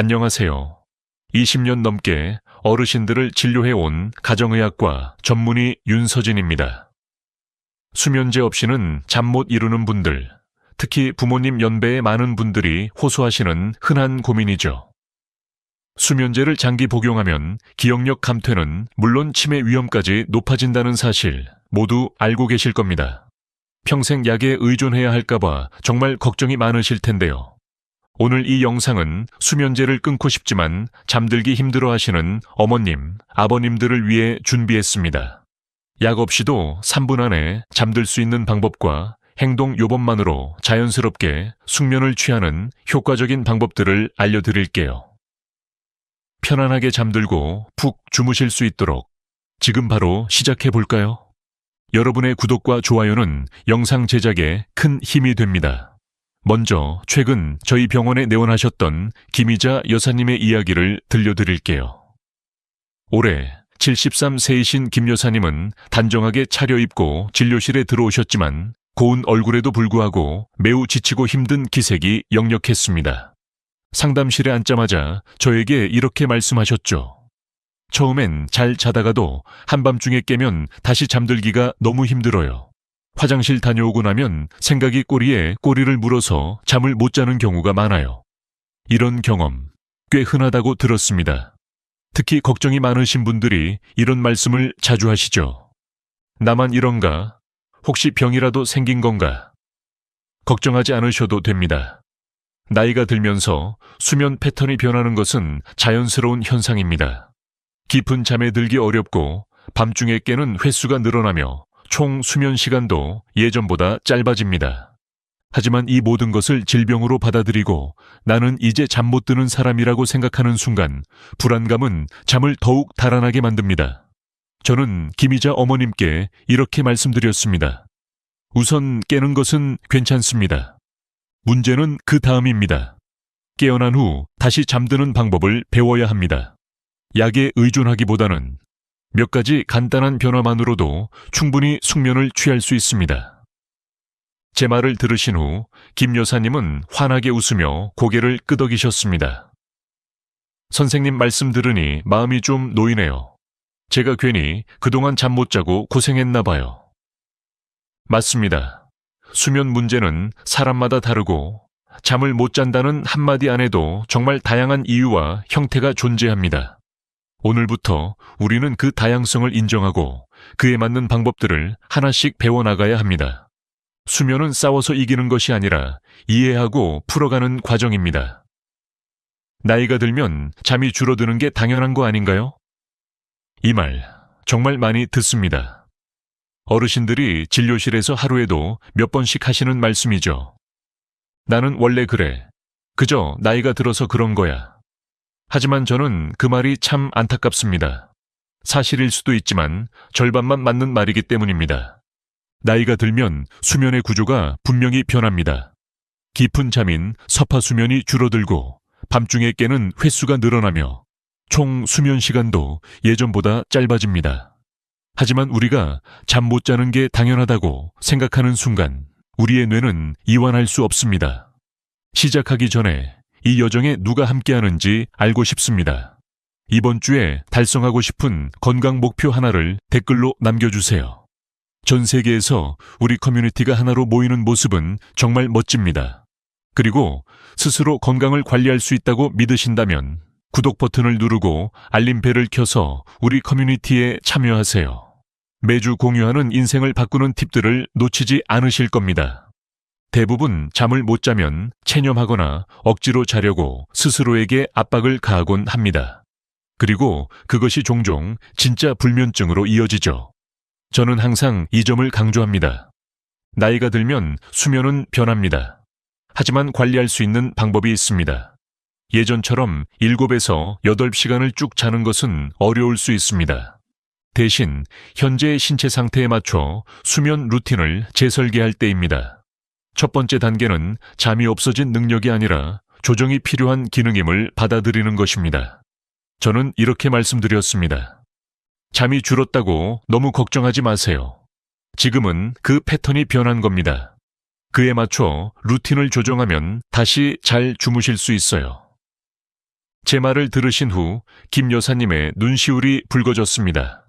안녕하세요. 20년 넘게 어르신들을 진료해온 가정의학과 전문의 윤서진입니다. 수면제 없이는 잠 못 이루는 분들, 특히 부모님 연배의 많은 분들이 호소하시는 흔한 고민이죠. 수면제를 장기 복용하면 기억력 감퇴는 물론 치매 위험까지 높아진다는 사실 모두 알고 계실 겁니다. 평생 약에 의존해야 할까봐 정말 걱정이 많으실 텐데요. 오늘 이 영상은 수면제를 끊고 싶지만 잠들기 힘들어 하시는 어머님, 아버님들을 위해 준비했습니다. 약 없이도 3분 안에 잠들 수 있는 방법과 행동 요법만으로 자연스럽게 숙면을 취하는 효과적인 방법들을 알려드릴게요. 편안하게 잠들고 푹 주무실 수 있도록 지금 바로 시작해 볼까요? 여러분의 구독과 좋아요는 영상 제작에 큰 힘이 됩니다. 먼저 최근 저희 병원에 내원하셨던 김희자 여사님의 이야기를 들려드릴게요. 올해 73세이신 김 여사님은 단정하게 차려입고 진료실에 들어오셨지만 고운 얼굴에도 불구하고 매우 지치고 힘든 기색이 역력했습니다. 상담실에 앉자마자 저에게 이렇게 말씀하셨죠. 처음엔 잘 자다가도 한밤중에 깨면 다시 잠들기가 너무 힘들어요. 화장실 다녀오고 나면 생각이 꼬리에 꼬리를 물어서 잠을 못 자는 경우가 많아요. 이런 경험 꽤 흔하다고 들었습니다. 특히 걱정이 많으신 분들이 이런 말씀을 자주 하시죠. 나만 이런가? 혹시 병이라도 생긴 건가? 걱정하지 않으셔도 됩니다. 나이가 들면서 수면 패턴이 변하는 것은 자연스러운 현상입니다. 깊은 잠에 들기 어렵고 밤중에 깨는 횟수가 늘어나며 총 수면 시간도 예전보다 짧아집니다. 하지만 이 모든 것을 질병으로 받아들이고 나는 이제 잠 못 드는 사람이라고 생각하는 순간 불안감은 잠을 더욱 달아나게 만듭니다. 저는 김희자 어머님께 이렇게 말씀드렸습니다. 우선 깨는 것은 괜찮습니다. 문제는 그 다음입니다. 깨어난 후 다시 잠드는 방법을 배워야 합니다. 약에 의존하기보다는 몇 가지 간단한 변화만으로도 충분히 숙면을 취할 수 있습니다. 제 말을 들으신 후 김 여사님은 환하게 웃으며 고개를 끄덕이셨습니다. 선생님 말씀 들으니 마음이 좀 놓이네요. 제가 괜히 그동안 잠 못 자고 고생했나 봐요. 맞습니다. 수면 문제는 사람마다 다르고 잠을 못 잔다는 한마디 안에도 정말 다양한 이유와 형태가 존재합니다. 오늘부터 우리는 그 다양성을 인정하고 그에 맞는 방법들을 하나씩 배워나가야 합니다. 수면은 싸워서 이기는 것이 아니라 이해하고 풀어가는 과정입니다. 나이가 들면 잠이 줄어드는 게 당연한 거 아닌가요? 이 말 정말 많이 듣습니다. 어르신들이 진료실에서 하루에도 몇 번씩 하시는 말씀이죠. 나는 원래 그래. 그저 나이가 들어서 그런 거야. 하지만 저는 그 말이 참 안타깝습니다. 사실일 수도 있지만 절반만 맞는 말이기 때문입니다. 나이가 들면 수면의 구조가 분명히 변합니다. 깊은 잠인 서파 수면이 줄어들고 밤중에 깨는 횟수가 늘어나며 총 수면 시간도 예전보다 짧아집니다. 하지만 우리가 잠 못 자는 게 당연하다고 생각하는 순간 우리의 뇌는 이완할 수 없습니다. 시작하기 전에 이 여정에 누가 함께하는지 알고 싶습니다. 이번 주에 달성하고 싶은 건강 목표 하나를 댓글로 남겨주세요. 전 세계에서 우리 커뮤니티가 하나로 모이는 모습은 정말 멋집니다. 그리고 스스로 건강을 관리할 수 있다고 믿으신다면 구독 버튼을 누르고 알림벨을 켜서 우리 커뮤니티에 참여하세요. 매주 공유하는 인생을 바꾸는 팁들을 놓치지 않으실 겁니다. 대부분 잠을 못 자면 체념하거나 억지로 자려고 스스로에게 압박을 가하곤 합니다. 그리고 그것이 종종 진짜 불면증으로 이어지죠. 저는 항상 이 점을 강조합니다. 나이가 들면 수면은 변합니다. 하지만 관리할 수 있는 방법이 있습니다. 예전처럼 7에서 8시간을 쭉 자는 것은 어려울 수 있습니다. 대신 현재의 신체 상태에 맞춰 수면 루틴을 재설계할 때입니다. 첫 번째 단계는 잠이 없어진 능력이 아니라 조정이 필요한 기능임을 받아들이는 것입니다. 저는 이렇게 말씀드렸습니다. 잠이 줄었다고 너무 걱정하지 마세요. 지금은 그 패턴이 변한 겁니다. 그에 맞춰 루틴을 조정하면 다시 잘 주무실 수 있어요. 제 말을 들으신 후 김 여사님의 눈시울이 붉어졌습니다.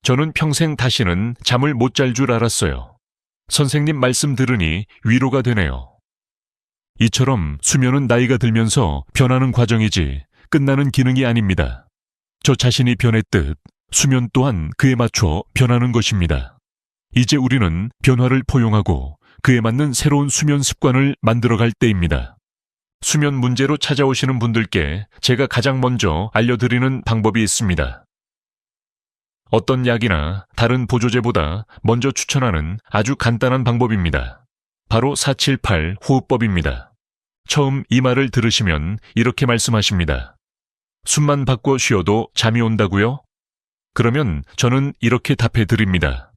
저는 평생 다시는 잠을 못 잘 줄 알았어요. 선생님 말씀 들으니 위로가 되네요. 이처럼 수면은 나이가 들면서 변하는 과정이지 끝나는 기능이 아닙니다. 저 자신이 변했듯 수면 또한 그에 맞춰 변하는 것입니다. 이제 우리는 변화를 포용하고 그에 맞는 새로운 수면 습관을 만들어갈 때입니다. 수면 문제로 찾아오시는 분들께 제가 가장 먼저 알려드리는 방법이 있습니다. 어떤 약이나 다른 보조제보다 먼저 추천하는 아주 간단한 방법입니다. 바로 478 호흡법입니다. 처음 이 말을 들으시면 이렇게 말씀하십니다. 숨만 바꿔 쉬어도 잠이 온다고요? 그러면 저는 이렇게 답해 드립니다.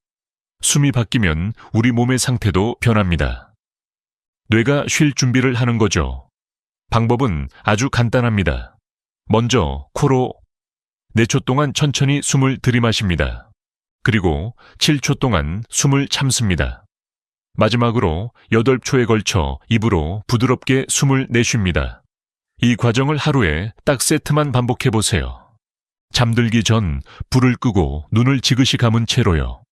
숨이 바뀌면 우리 몸의 상태도 변합니다. 뇌가 쉴 준비를 하는 거죠. 방법은 아주 간단합니다. 먼저 코로 4초 동안 천천히 숨을 들이마십니다. 그리고 7초 동안 숨을 참습니다. 마지막으로 8초에 걸쳐 입으로 부드럽게 숨을 내쉽니다. 이 과정을 하루에 딱 세트만 반복해 보세요. 잠들기 전 불을 끄고 눈을 지그시 감은 채로요.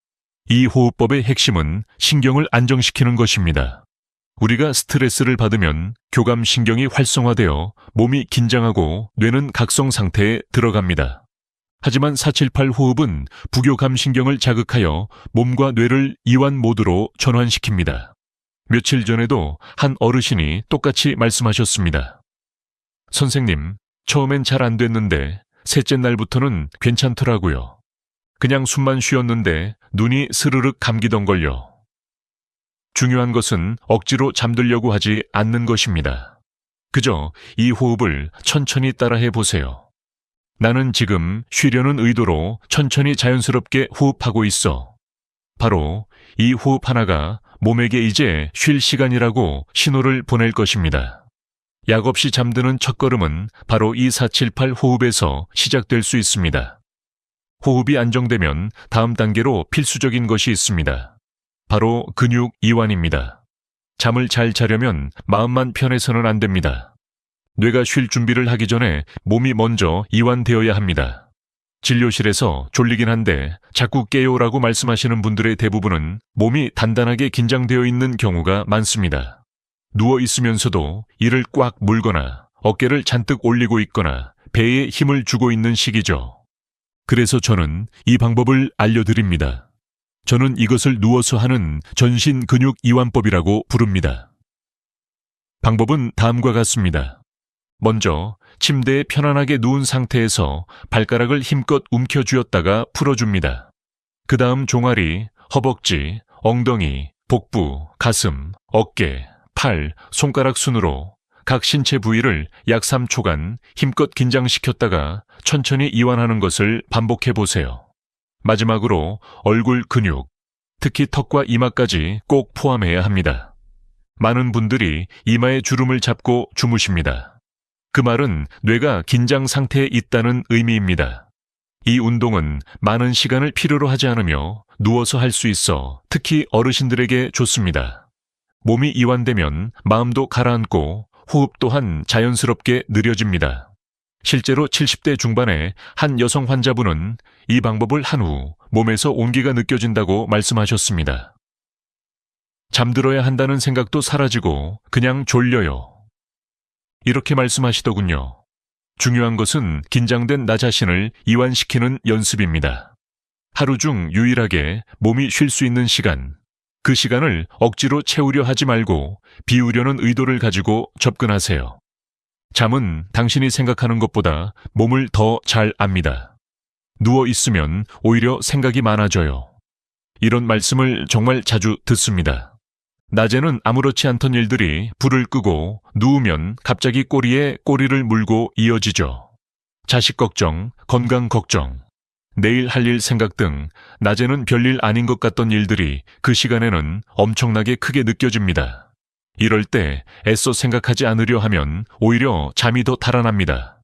이 호흡법의 핵심은 신경을 안정시키는 것입니다. 우리가 스트레스를 받으면 교감신경이 활성화되어 몸이 긴장하고 뇌는 각성 상태에 들어갑니다. 하지만 478 호흡은 부교감신경을 자극하여 몸과 뇌를 이완 모드로 전환시킵니다. 며칠 전에도 한 어르신이 똑같이 말씀하셨습니다. 선생님, 처음엔 잘 안 됐는데 셋째 날부터는 괜찮더라고요. 그냥 숨만 쉬었는데 눈이 스르륵 감기던걸요. 중요한 것은 억지로 잠들려고 하지 않는 것입니다. 그저 이 호흡을 천천히 따라해 보세요. 나는 지금 쉬려는 의도로 천천히 자연스럽게 호흡하고 있어. 바로 이 호흡 하나가 몸에게 이제 쉴 시간이라고 신호를 보낼 것입니다. 약 없이 잠드는 첫걸음은 바로 이 478 호흡에서 시작될 수 있습니다. 호흡이 안정되면 다음 단계로 필수적인 것이 있습니다. 바로 근육 이완입니다. 잠을 잘 자려면 마음만 편해서는 안 됩니다. 뇌가 쉴 준비를 하기 전에 몸이 먼저 이완되어야 합니다. 진료실에서 졸리긴 한데 자꾸 깨요라고 말씀하시는 분들의 대부분은 몸이 단단하게 긴장되어 있는 경우가 많습니다. 누워 있으면서도 이를 꽉 물거나 어깨를 잔뜩 올리고 있거나 배에 힘을 주고 있는 시기죠. 그래서 저는 이 방법을 알려드립니다. 저는 이것을 누워서 하는 전신 근육 이완법이라고 부릅니다. 방법은 다음과 같습니다. 먼저 침대에 편안하게 누운 상태에서 발가락을 힘껏 움켜쥐었다가 풀어줍니다. 그 다음 종아리, 허벅지, 엉덩이, 복부, 가슴, 어깨, 팔, 손가락 순으로 각 신체 부위를 약 3초간 힘껏 긴장시켰다가 천천히 이완하는 것을 반복해 보세요. 마지막으로 얼굴 근육, 특히 턱과 이마까지 꼭 포함해야 합니다. 많은 분들이 이마에 주름을 잡고 주무십니다. 그 말은 뇌가 긴장 상태에 있다는 의미입니다. 이 운동은 많은 시간을 필요로 하지 않으며 누워서 할 수 있어 특히 어르신들에게 좋습니다. 몸이 이완되면 마음도 가라앉고 호흡 또한 자연스럽게 느려집니다. 실제로 70대 중반의 한 여성 환자분은 이 방법을 한 후 몸에서 온기가 느껴진다고 말씀하셨습니다. 잠들어야 한다는 생각도 사라지고 그냥 졸려요. 이렇게 말씀하시더군요. 중요한 것은 긴장된 나 자신을 이완시키는 연습입니다. 하루 중 유일하게 몸이 쉴 수 있는 시간, 그 시간을 억지로 채우려 하지 말고 비우려는 의도를 가지고 접근하세요. 잠은 당신이 생각하는 것보다 몸을 더 잘 압니다. 누워 있으면 오히려 생각이 많아져요. 이런 말씀을 정말 자주 듣습니다. 낮에는 아무렇지 않던 일들이 불을 끄고 누우면 갑자기 꼬리에 꼬리를 물고 이어지죠. 자식 걱정, 건강 걱정, 내일 할 일 생각 등 낮에는 별일 아닌 것 같던 일들이 그 시간에는 엄청나게 크게 느껴집니다. 이럴 때 애써 생각하지 않으려 하면 오히려 잠이 더 달아납니다.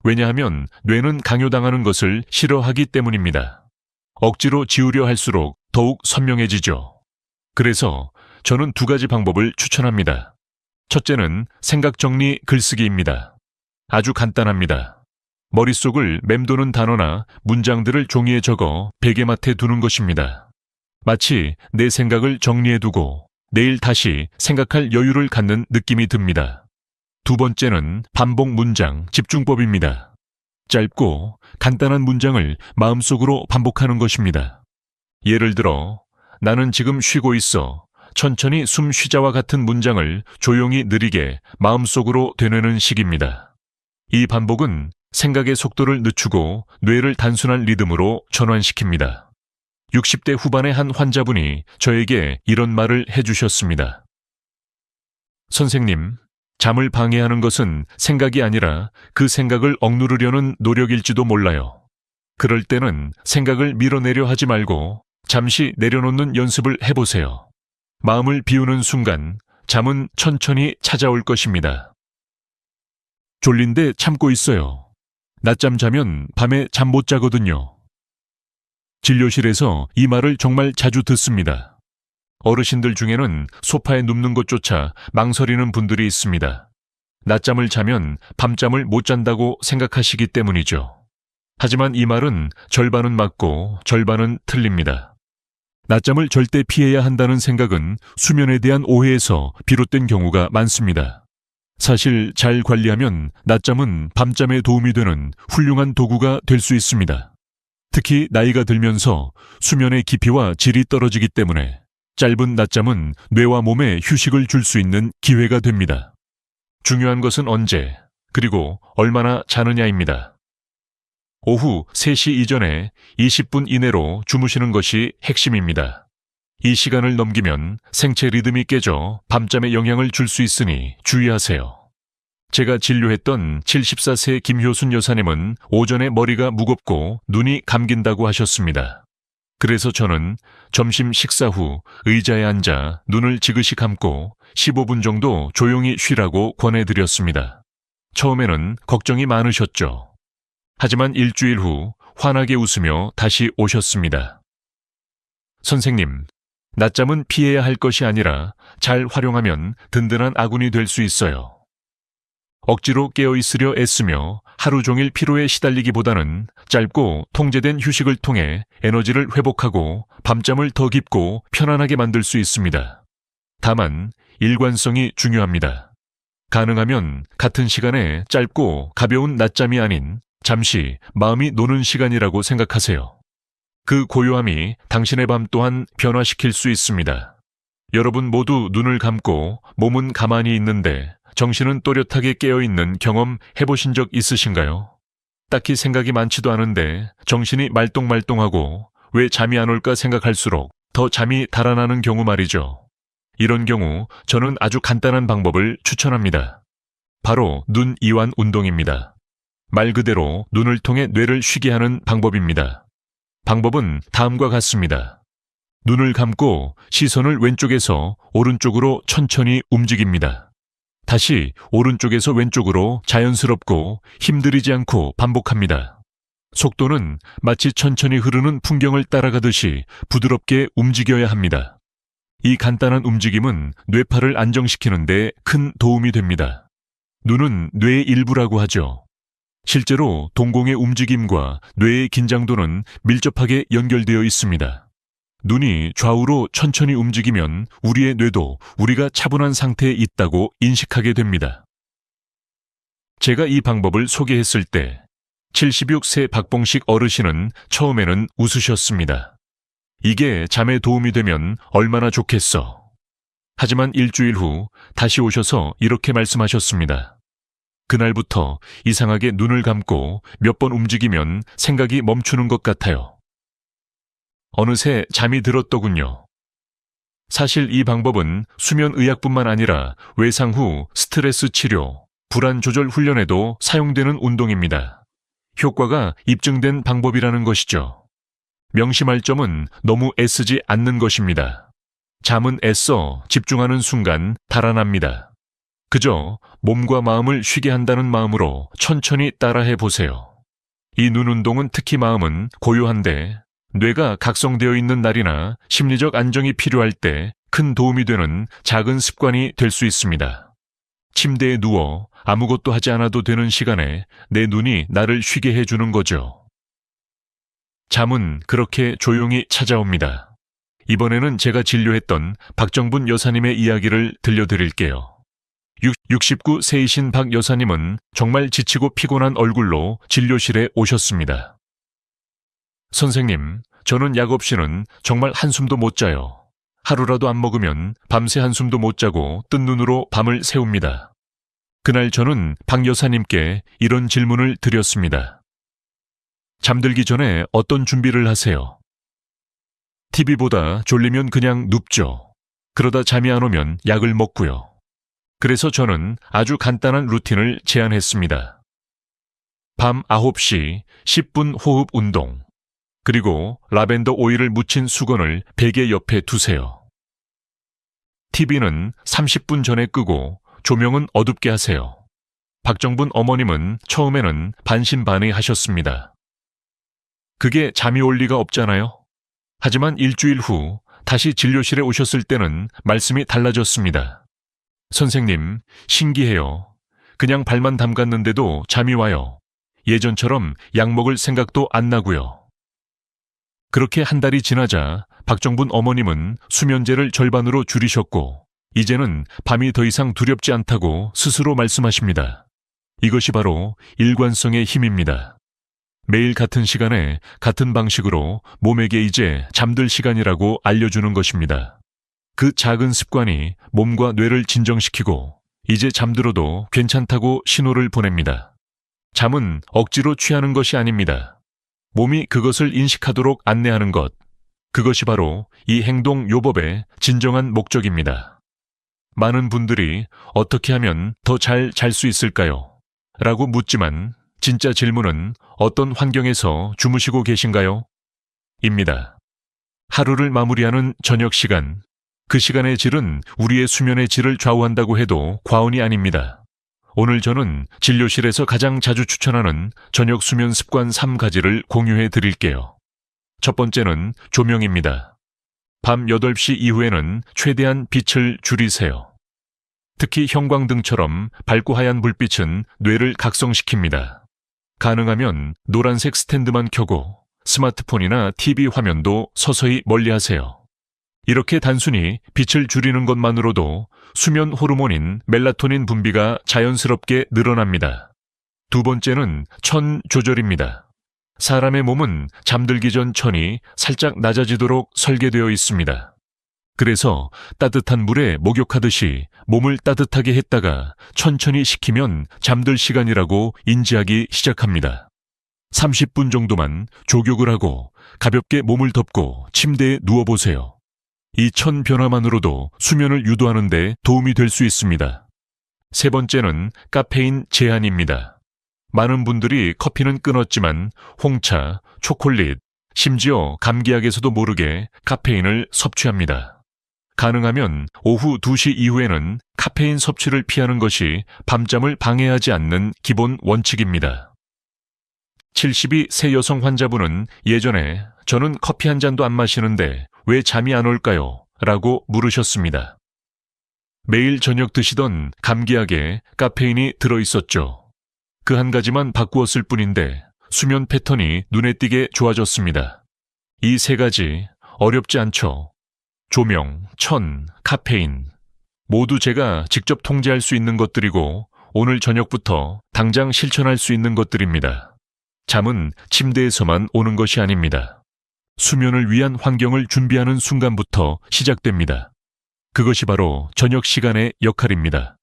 왜냐하면 뇌는 강요당하는 것을 싫어하기 때문입니다. 억지로 지우려 할수록 더욱 선명해지죠. 그래서 저는 2가지 방법을 추천합니다. 첫째는 생각 정리 글쓰기입니다. 아주 간단합니다. 머릿속을 맴도는 단어나 문장들을 종이에 적어 베개맡에 두는 것입니다. 마치 내 생각을 정리해두고 내일 다시 생각할 여유를 갖는 느낌이 듭니다. 두 번째는 반복 문장 집중법입니다. 짧고 간단한 문장을 마음속으로 반복하는 것입니다. 예를 들어, 나는 지금 쉬고 있어. 천천히 숨 쉬자와 같은 문장을 조용히 느리게 마음속으로 되뇌는 식입니다. 이 반복은 생각의 속도를 늦추고 뇌를 단순한 리듬으로 전환시킵니다. 60대 후반의 한 환자분이 저에게 이런 말을 해주셨습니다. 선생님, 잠을 방해하는 것은 생각이 아니라 그 생각을 억누르려는 노력일지도 몰라요. 그럴 때는 생각을 밀어내려 하지 말고 잠시 내려놓는 연습을 해보세요. 마음을 비우는 순간 잠은 천천히 찾아올 것입니다. 졸린데 참고 있어요. 낮잠 자면 밤에 잠 못 자거든요. 진료실에서 이 말을 정말 자주 듣습니다. 어르신들 중에는 소파에 눕는 것조차 망설이는 분들이 있습니다. 낮잠을 자면 밤잠을 못 잔다고 생각하시기 때문이죠. 하지만 이 말은 절반은 맞고 절반은 틀립니다. 낮잠을 절대 피해야 한다는 생각은 수면에 대한 오해에서 비롯된 경우가 많습니다. 사실 잘 관리하면 낮잠은 밤잠에 도움이 되는 훌륭한 도구가 될 수 있습니다. 특히 나이가 들면서 수면의 깊이와 질이 떨어지기 때문에 짧은 낮잠은 뇌와 몸에 휴식을 줄 수 있는 기회가 됩니다. 중요한 것은 언제, 그리고 얼마나 자느냐입니다. 오후 3시 이전에 20분 이내로 주무시는 것이 핵심입니다. 이 시간을 넘기면 생체 리듬이 깨져 밤잠에 영향을 줄 수 있으니 주의하세요. 제가 진료했던 74세 김효순 여사님은 오전에 머리가 무겁고 눈이 감긴다고 하셨습니다. 그래서 저는 점심 식사 후 의자에 앉아 눈을 지그시 감고 15분 정도 조용히 쉬라고 권해드렸습니다. 처음에는 걱정이 많으셨죠. 하지만 일주일 후 환하게 웃으며 다시 오셨습니다. 선생님, 낮잠은 피해야 할 것이 아니라 잘 활용하면 든든한 아군이 될 수 있어요. 억지로 깨어있으려 애쓰며 하루 종일 피로에 시달리기보다는 짧고 통제된 휴식을 통해 에너지를 회복하고 밤잠을 더 깊고 편안하게 만들 수 있습니다. 다만 일관성이 중요합니다. 가능하면 같은 시간에 짧고 가벼운 낮잠이 아닌 잠시 마음이 노는 시간이라고 생각하세요. 그 고요함이 당신의 밤 또한 변화시킬 수 있습니다. 여러분 모두 눈을 감고 몸은 가만히 있는데 정신은 또렷하게 깨어있는 경험 해보신 적 있으신가요? 딱히 생각이 많지도 않은데 정신이 말똥말똥하고 왜 잠이 안 올까 생각할수록 더 잠이 달아나는 경우 말이죠. 이런 경우 저는 아주 간단한 방법을 추천합니다. 바로 눈 이완 운동입니다. 말 그대로 눈을 통해 뇌를 쉬게 하는 방법입니다. 방법은 다음과 같습니다. 눈을 감고 시선을 왼쪽에서 오른쪽으로 천천히 움직입니다. 다시 오른쪽에서 왼쪽으로 자연스럽고 힘들이지 않고 반복합니다. 속도는 마치 천천히 흐르는 풍경을 따라가듯이 부드럽게 움직여야 합니다. 이 간단한 움직임은 뇌파를 안정시키는 데 큰 도움이 됩니다. 눈은 뇌의 일부라고 하죠. 실제로 동공의 움직임과 뇌의 긴장도는 밀접하게 연결되어 있습니다. 눈이 좌우로 천천히 움직이면 우리의 뇌도 우리가 차분한 상태에 있다고 인식하게 됩니다. 제가 이 방법을 소개했을 때 76세 박봉식 어르신은 처음에는 웃으셨습니다. 이게 잠에 도움이 되면 얼마나 좋겠어. 하지만 일주일 후 다시 오셔서 이렇게 말씀하셨습니다. 그날부터 이상하게 눈을 감고 몇 번 움직이면 생각이 멈추는 것 같아요. 어느새 잠이 들었더군요. 사실 이 방법은 수면의학뿐만 아니라 외상 후 스트레스 치료, 불안 조절 훈련에도 사용되는 운동입니다. 효과가 입증된 방법이라는 것이죠. 명심할 점은 너무 애쓰지 않는 것입니다. 잠은 애써 집중하는 순간 달아납니다. 그저 몸과 마음을 쉬게 한다는 마음으로 천천히 따라해 보세요. 이 눈 운동은 특히 마음은 고요한데 뇌가 각성되어 있는 날이나 심리적 안정이 필요할 때 큰 도움이 되는 작은 습관이 될 수 있습니다. 침대에 누워 아무것도 하지 않아도 되는 시간에 내 눈이 나를 쉬게 해주는 거죠. 잠은 그렇게 조용히 찾아옵니다. 이번에는 제가 진료했던 박정분 여사님의 이야기를 들려드릴게요. 69세이신 박 여사님은 정말 지치고 피곤한 얼굴로 진료실에 오셨습니다. 선생님, 저는 약 없이는 정말 한숨도 못 자요. 하루라도 안 먹으면 밤새 한숨도 못 자고 뜬 눈으로 밤을 새웁니다. 그날 저는 박 여사님께 이런 질문을 드렸습니다. 잠들기 전에 어떤 준비를 하세요? TV보다 졸리면 그냥 눕죠. 그러다 잠이 안 오면 약을 먹고요. 그래서 저는 아주 간단한 루틴을 제안했습니다. 밤 9시 10분 호흡 운동, 그리고 라벤더 오일을 묻힌 수건을 베개 옆에 두세요. TV는 30분 전에 끄고 조명은 어둡게 하세요. 박정분 어머님은 처음에는 반신반의하셨습니다. 그게 잠이 올 리가 없잖아요. 하지만 일주일 후 다시 진료실에 오셨을 때는 말씀이 달라졌습니다. 선생님, 신기해요. 그냥 발만 담갔는데도 잠이 와요. 예전처럼 약 먹을 생각도 안 나고요. 그렇게 한 달이 지나자 박정분 어머님은 수면제를 절반으로 줄이셨고 이제는 밤이 더 이상 두렵지 않다고 스스로 말씀하십니다. 이것이 바로 일관성의 힘입니다. 매일 같은 시간에 같은 방식으로 몸에게 이제 잠들 시간이라고 알려주는 것입니다. 그 작은 습관이 몸과 뇌를 진정시키고 이제 잠들어도 괜찮다고 신호를 보냅니다. 잠은 억지로 취하는 것이 아닙니다. 몸이 그것을 인식하도록 안내하는 것, 그것이 바로 이 행동 요법의 진정한 목적입니다. 많은 분들이 어떻게 하면 더 잘 잘 수 있을까요? 라고 묻지만 진짜 질문은 어떤 환경에서 주무시고 계신가요? 입니다. 하루를 마무리하는 저녁 시간, 그 시간의 질은 우리의 수면의 질을 좌우한다고 해도 과언이 아닙니다. 오늘 저는 진료실에서 가장 자주 추천하는 저녁 수면 습관 3가지를 공유해 드릴게요. 첫 번째는 조명입니다. 밤 8시 이후에는 최대한 빛을 줄이세요. 특히 형광등처럼 밝고 하얀 불빛은 뇌를 각성시킵니다. 가능하면 노란색 스탠드만 켜고 스마트폰이나 TV 화면도 서서히 멀리하세요. 이렇게 단순히 빛을 줄이는 것만으로도 수면 호르몬인 멜라토닌 분비가 자연스럽게 늘어납니다. 두 번째는 천 조절입니다. 사람의 몸은 잠들기 전 천이 살짝 낮아지도록 설계되어 있습니다. 그래서 따뜻한 물에 목욕하듯이 몸을 따뜻하게 했다가 천천히 식히면 잠들 시간이라고 인지하기 시작합니다. 30분 정도만 족욕을 하고 가볍게 몸을 덮고 침대에 누워보세요. 이 천 변화만으로도 수면을 유도하는 데 도움이 될 수 있습니다. 세 번째는 카페인 제한입니다. 많은 분들이 커피는 끊었지만 홍차, 초콜릿, 심지어 감기약에서도 모르게 카페인을 섭취합니다. 가능하면 오후 2시 이후에는 카페인 섭취를 피하는 것이 밤잠을 방해하지 않는 기본 원칙입니다. 72세 여성 환자분은 예전에 저는 커피 한 잔도 안 마시는데 왜 잠이 안 올까요? 라고 물으셨습니다. 매일 저녁 드시던 감기약에 카페인이 들어있었죠. 그 한 가지만 바꾸었을 뿐인데 수면 패턴이 눈에 띄게 좋아졌습니다. 이 세 가지 어렵지 않죠? 조명, 천, 카페인 모두 제가 직접 통제할 수 있는 것들이고 오늘 저녁부터 당장 실천할 수 있는 것들입니다. 잠은 침대에서만 오는 것이 아닙니다. 수면을 위한 환경을 준비하는 순간부터 시작됩니다. 그것이 바로 저녁 시간의 역할입니다.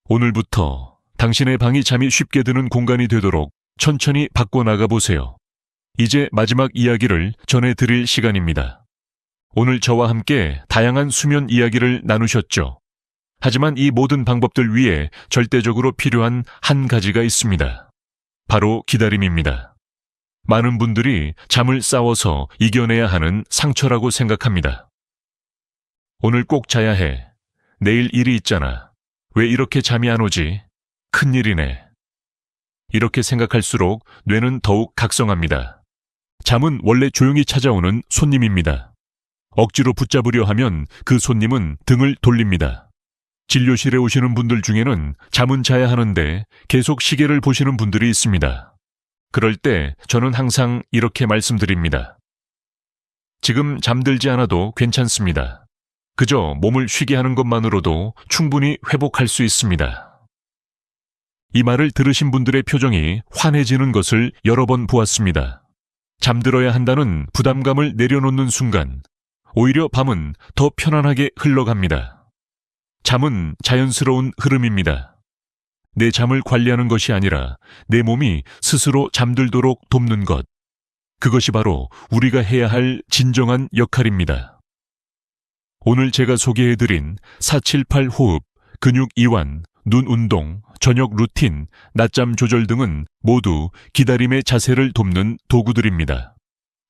오늘부터 당신의 방이 잠이 쉽게 드는 공간이 되도록 천천히 바꿔나가 보세요. 이제 마지막 이야기를 전해드릴 시간입니다. 오늘 저와 함께 다양한 수면 이야기를 나누셨죠. 하지만 이 모든 방법들 위에 절대적으로 필요한 한 가지가 있습니다. 바로 기다림입니다. 많은 분들이 잠을 싸워서 이겨내야 하는 상처라고 생각합니다. 오늘 꼭 자야 해. 내일 일이 있잖아. 왜 이렇게 잠이 안 오지? 큰일이네. 이렇게 생각할수록 뇌는 더욱 각성합니다. 잠은 원래 조용히 찾아오는 손님입니다. 억지로 붙잡으려 하면 그 손님은 등을 돌립니다. 진료실에 오시는 분들 중에는 잠은 자야 하는데 계속 시계를 보시는 분들이 있습니다. 그럴 때 저는 항상 이렇게 말씀드립니다. 지금 잠들지 않아도 괜찮습니다. 그저 몸을 쉬게 하는 것만으로도 충분히 회복할 수 있습니다. 이 말을 들으신 분들의 표정이 환해지는 것을 여러 번 보았습니다. 잠들어야 한다는 부담감을 내려놓는 순간 오히려 밤은 더 편안하게 흘러갑니다. 잠은 자연스러운 흐름입니다. 내 잠을 관리하는 것이 아니라 내 몸이 스스로 잠들도록 돕는 것. 그것이 바로 우리가 해야 할 진정한 역할입니다. 오늘 제가 소개해드린 478 호흡, 근육 이완, 눈 운동, 저녁 루틴, 낮잠 조절 등은 모두 기다림의 자세를 돕는 도구들입니다.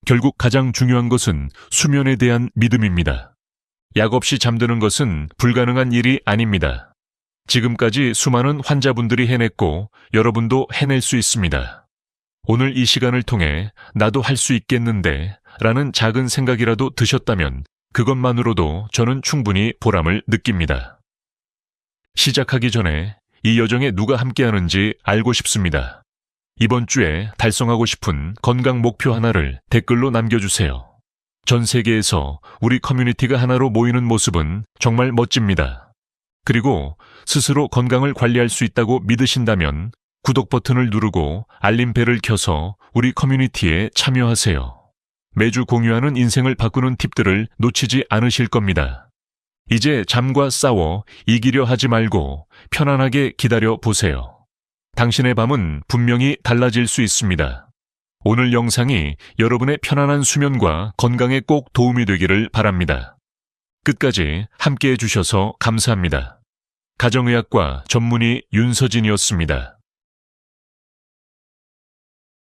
결국 가장 중요한 것은 수면에 대한 믿음입니다. 약 없이 잠드는 것은 불가능한 일이 아닙니다. 지금까지 수많은 환자분들이 해냈고 여러분도 해낼 수 있습니다. 오늘 이 시간을 통해 나도 할 수 있겠는데 라는 작은 생각이라도 드셨다면 그것만으로도 저는 충분히 보람을 느낍니다. 시작하기 전에 이 여정에 누가 함께하는지 알고 싶습니다. 이번 주에 달성하고 싶은 건강 목표 하나를 댓글로 남겨주세요. 전 세계에서 우리 커뮤니티가 하나로 모이는 모습은 정말 멋집니다. 그리고 스스로 건강을 관리할 수 있다고 믿으신다면 구독 버튼을 누르고 알림벨을 켜서 우리 커뮤니티에 참여하세요. 매주 공유하는 인생을 바꾸는 팁들을 놓치지 않으실 겁니다. 이제 잠과 싸워 이기려 하지 말고 편안하게 기다려 보세요. 당신의 밤은 분명히 달라질 수 있습니다. 오늘 영상이 여러분의 편안한 수면과 건강에 꼭 도움이 되기를 바랍니다. 끝까지 함께해 주셔서 감사합니다. 가정의학과 전문의 윤서진이었습니다.